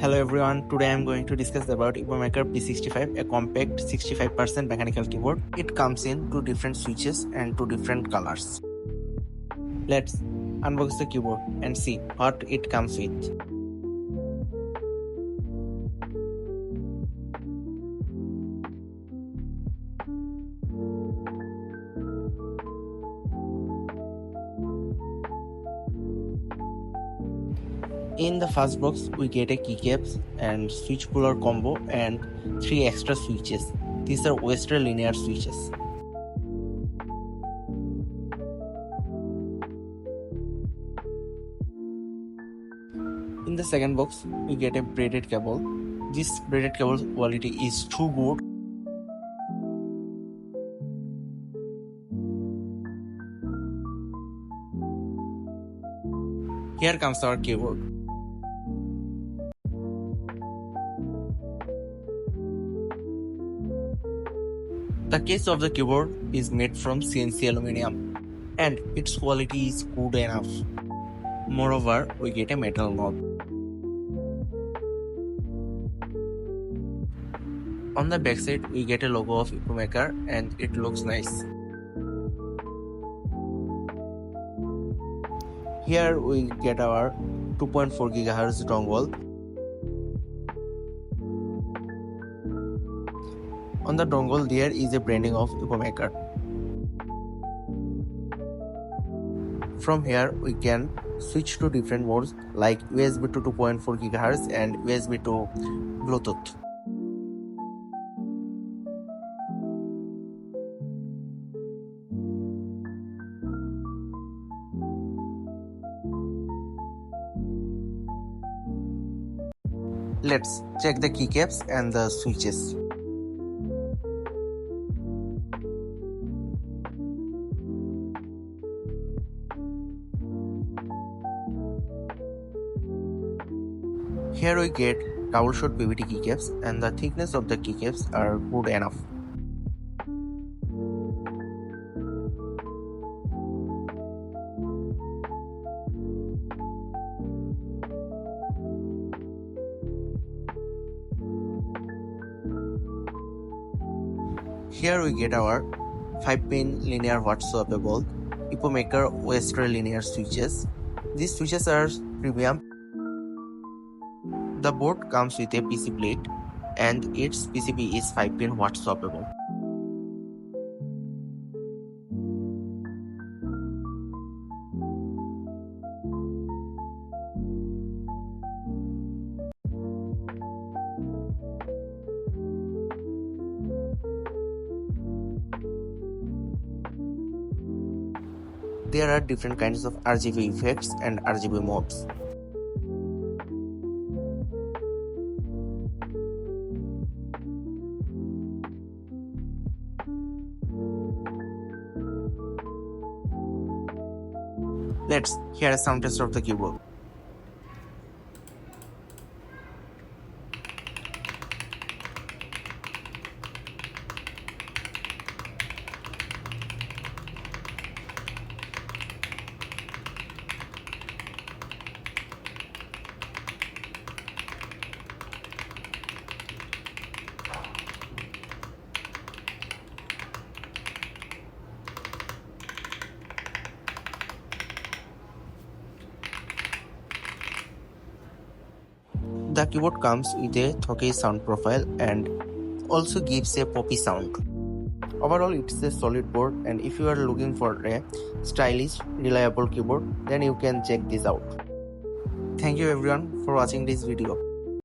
Hello everyone, today I am going to discuss about Epomaker P65, a compact 65% mechanical keyboard. It comes in two different switches and two different colors. Let's unbox the keyboard and see what it comes with. In the first box, we get a keycaps and switch puller combo and 3 extra switches. These are Western linear switches. In the second box, we get a braided cable. This braided cable quality is too good. Here comes our keyboard. The case of the keyboard is made from CNC aluminum and its quality is good enough. Moreover, we get a metal knob. On the backside, we get a logo of Epomaker and it looks nice. Here we get our 2.4 GHz dongle. On the dongle there is a branding of Epomaker. From here we can switch to different modes like USB to 2.4 GHz and USB to Bluetooth. Let's check the keycaps and the switches. Here we get double shot PVT keycaps and the thickness of the keycaps are good enough. Here we get our 5-pin linear watt swappable Epomaker Western linear switches. These switches are premium. The board comes with a PC plate and its PCB is 5-pin watt swappable. There are different kinds of RGB effects and RGB modes. Let's hear a sound test of the keyboard. The keyboard comes with a Thocky sound profile and also gives a poppy sound. Overall, it's a solid board, and if you are looking for a stylish, reliable keyboard, then you can check this out. Thank you everyone for watching this video.